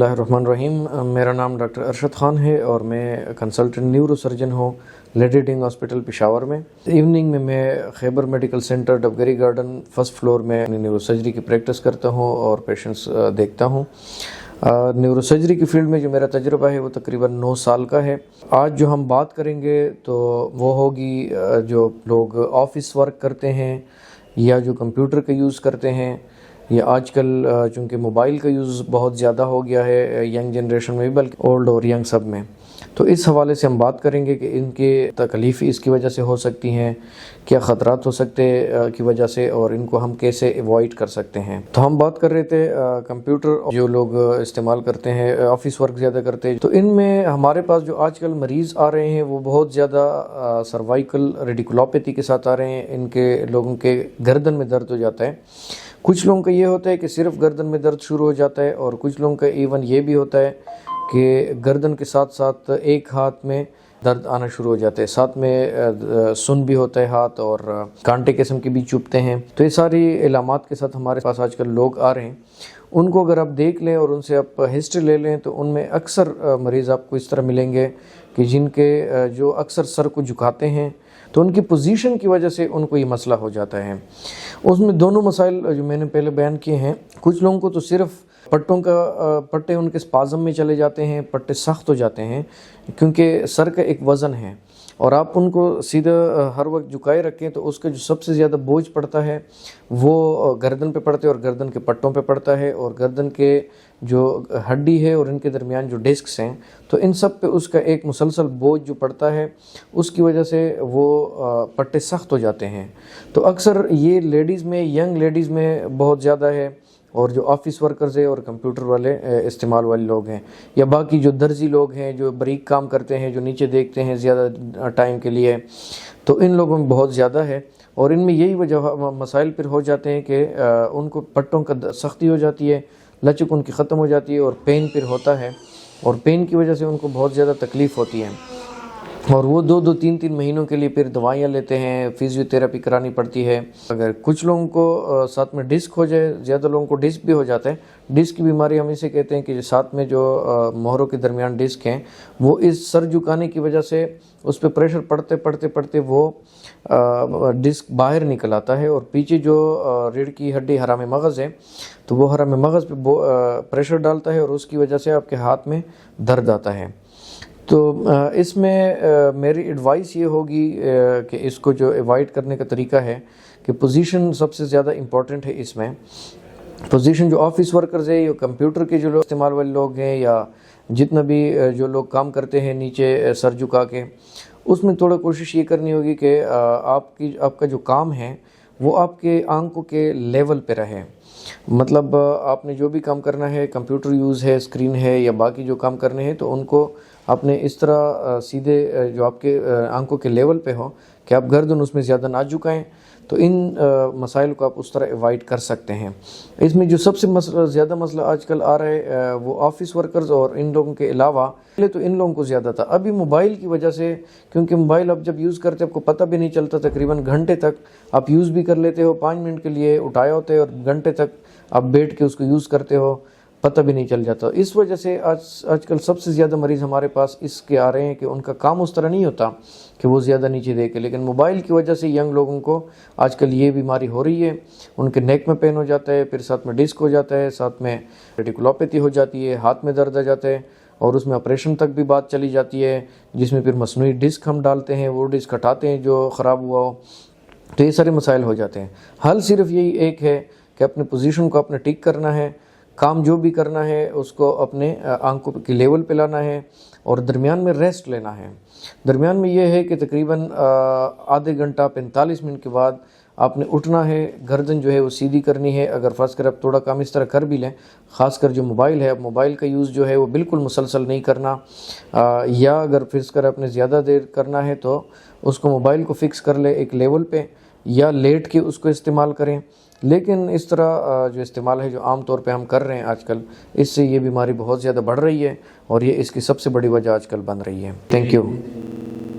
اللہ الرحمن الرحیم، میرا نام ڈاکٹر ارشد خان ہے اور میں کنسلٹنٹ نیورو سرجن ہوں لیڈی ڈنگ ہاسپٹل پشاور میں۔ ایوننگ میں Khyber Medical Centre Dabgari Garden first floor میں نیورو سرجری کی پریکٹس کرتا ہوں اور پیشنٹس دیکھتا ہوں۔ نیورو سرجری کی فیلڈ میں جو میرا تجربہ ہے وہ تقریباً 9 سال کا ہے۔ آج جو ہم بات کریں گے تو وہ ہوگی جو لوگ آفس ورک کرتے ہیں یا جو کمپیوٹر کا یوز کرتے ہیں، یا آج کل چونکہ موبائل کا یوز بہت زیادہ ہو گیا ہے ینگ جنریشن میں بھی بلکہ اولڈ اور ینگ سب میں، تو اس حوالے سے ہم بات کریں گے کہ ان کے تکلیف اس کی وجہ سے ہو سکتی ہیں، کیا خطرات ہو سکتے کی وجہ سے، اور ان کو ہم کیسے ایوائڈ کر سکتے ہیں۔ تو ہم بات کر رہے تھے کمپیوٹر جو لوگ استعمال کرتے ہیں، آفس ورک زیادہ کرتے ہیں، تو ان میں ہمارے پاس جو آج کل مریض آ رہے ہیں وہ بہت زیادہ سروائیکل ریڈیکولوپیتھی کے ساتھ آ رہے ہیں۔ ان کے لوگوں کے گردن میں درد ہو جاتا ہے۔ کچھ لوگوں کا یہ ہوتا ہے کہ صرف گردن میں درد شروع ہو جاتا ہے، اور کچھ لوگوں کا ایون یہ بھی ہوتا ہے کہ گردن کے ساتھ ساتھ ایک ہاتھ میں درد آنا شروع ہو جاتا ہے، ساتھ میں سن بھی ہوتا ہے ہاتھ، اور کانٹے قسم کے بھی چبھتے ہیں۔ تو یہ ساری علامات کے ساتھ ہمارے پاس آج کل لوگ آ رہے ہیں۔ ان کو اگر آپ دیکھ لیں اور ان سے آپ ہسٹری لے لیں تو ان میں اکثر مریض آپ کو اس طرح ملیں گے کہ جن کے جو اکثر سر کو جھکاتے ہیں، تو ان کی پوزیشن کی وجہ سے ان کو یہ مسئلہ ہو جاتا ہے۔ اس میں دونوں مسائل جو میں نے پہلے بیان کیے ہیں، کچھ لوگوں کو تو صرف پٹے ان کے اسپازم میں چلے جاتے ہیں، پٹے سخت ہو جاتے ہیں کیونکہ سر کا ایک وزن ہے، اور آپ ان کو سیدھا ہر وقت جھکائے رکھیں تو اس کا جو سب سے زیادہ بوجھ پڑتا ہے وہ گردن پہ پڑتا ہے اور گردن کے پٹوں پہ پڑتا ہے، اور گردن کے جو ہڈی ہے اور ان کے درمیان جو ڈسکس ہیں، تو ان سب پہ اس کا ایک مسلسل بوجھ جو پڑتا ہے، اس کی وجہ سے وہ پٹے سخت ہو جاتے ہیں۔ تو اکثر یہ لیڈیز میں، ینگ لیڈیز میں بہت زیادہ ہے، اور جو آفس ورکرز ہیں اور کمپیوٹر والے استعمال والے لوگ ہیں، یا باقی جو درزی لوگ ہیں جو باریک کام کرتے ہیں، جو نیچے دیکھتے ہیں زیادہ ٹائم کے لیے، تو ان لوگوں میں بہت زیادہ ہے۔ اور ان میں یہی وجہ مسائل پھر ہو جاتے ہیں کہ ان کو پٹوں کا سختی ہو جاتی ہے، لچک ان کی ختم ہو جاتی ہے، اور پین پھر ہوتا ہے، اور پین کی وجہ سے ان کو بہت زیادہ تکلیف ہوتی ہے، اور وہ 2-2 3-3 مہینوں کے لیے پھر دوائیاں لیتے ہیں، فزیو تھراپی کرانی پڑتی ہے۔ اگر کچھ لوگوں کو ساتھ میں ڈسک ہو جائے، زیادہ لوگوں کو ڈسک بھی ہو جاتا ہے۔ ڈسک کی بیماری ہم اسے کہتے ہیں کہ ساتھ میں جو مہروں کے درمیان ڈسک ہیں، وہ اس سر جھکانے کی وجہ سے اس پہ پریشر پڑتے وہ ڈسک باہر نکل آتا ہے، اور پیچھے جو ریڑھ کی ہڈی حرام مغز ہے، تو وہ حرام مغز پہ پریشر ڈالتا ہے، اور اس کی وجہ سے آپ کے ہاتھ میں درد آتا ہے۔ تو اس میں میری ایڈوائس یہ ہوگی کہ اس کو جو ایوائڈ کرنے کا طریقہ ہے کہ پوزیشن سب سے زیادہ امپورٹنٹ ہے۔ اس میں پوزیشن جو آفس ورکرز ہے، یا کمپیوٹر کے جو لوگ استعمال والے لوگ ہیں، یا جتنا بھی جو لوگ کام کرتے ہیں نیچے سر جھکا کے، اس میں تھوڑا کوشش یہ کرنی ہوگی کہ آپ کا جو کام ہے وہ آپ کے آنکھوں کے لیول پہ رہے۔ مطلب آپ نے جو بھی کام کرنا ہے، کمپیوٹر یوز ہے، اسکرین ہے، یا باقی جو کام کرنے ہیں، تو ان کو آپ نے اس طرح سیدھے جو آپ کے آنکھوں کے لیول پہ ہو کہ آپ گردن اس میں زیادہ نہ جھکائیں، تو ان مسائل کو آپ اس طرح ایوائڈ کر سکتے ہیں۔ اس میں جو سب سے زیادہ مسئلہ آج کل آ رہا ہے وہ آفس ورکرز اور ان لوگوں کے علاوہ، پہلے تو ان لوگوں کو زیادہ تھا، ابھی موبائل کی وجہ سے، کیونکہ موبائل آپ جب یوز کرتے آپ کو پتہ بھی نہیں چلتا، تقریباً گھنٹے تک آپ یوز بھی کر لیتے ہو، 5 منٹ کے لیے اٹھایا ہوتا ہے اور گھنٹے تک آپ بیٹھ کے اس کو یوز کرتے ہو، پتہ بھی نہیں چل جاتا۔ اس وجہ سے آج کل سب سے زیادہ مریض ہمارے پاس اس کے آ رہے ہیں کہ ان کا کام اس طرح نہیں ہوتا کہ وہ زیادہ نیچے دیکھے، لیکن موبائل کی وجہ سے ینگ لوگوں کو آج کل یہ بیماری ہو رہی ہے۔ ان کے نیک میں پین ہو جاتا ہے، پھر ساتھ میں ڈسک ہو جاتا ہے، ساتھ میں ریڈیکولوپیتھی ہو جاتی ہے، ہاتھ میں درد آ جاتا ہے، اور اس میں آپریشن تک بھی بات چلی جاتی ہے، جس میں پھر مصنوعی ڈسک ہم ڈالتے ہیں، وہ ڈسک ہٹاتے ہیں جو خراب ہوا ہو، تو یہ سارے مسائل ہو جاتے ہیں۔ حل صرف یہی ایک ہے کہ اپنے پوزیشن کو اپنے ٹھیک کرنا ہے، کام جو بھی کرنا ہے اس کو اپنے آنکھوں کے لیول پہ لانا ہے، اور درمیان میں ریسٹ لینا ہے۔ درمیان میں یہ ہے کہ تقریباً آدھے گھنٹہ 45 منٹ کے بعد آپ نے اٹھنا ہے، گردن جو ہے وہ سیدھی کرنی ہے۔ اگر فرض کر آپ تھوڑا کام اس طرح کر بھی لیں، خاص کر جو موبائل ہے، اب موبائل کا یوز جو ہے وہ بالکل مسلسل نہیں کرنا، یا اگر فرض کر آپ نے زیادہ دیر کرنا ہے تو اس کو موبائل کو فکس کر لیں ایک لیول پہ، یا لیٹ کے اس کو استعمال کریں۔ لیکن اس طرح جو استعمال ہے جو عام طور پہ ہم کر رہے ہیں آج کل، اس سے یہ بیماری بہت زیادہ بڑھ رہی ہے، اور یہ اس کی سب سے بڑی وجہ آج کل بن رہی ہے۔ Thank you.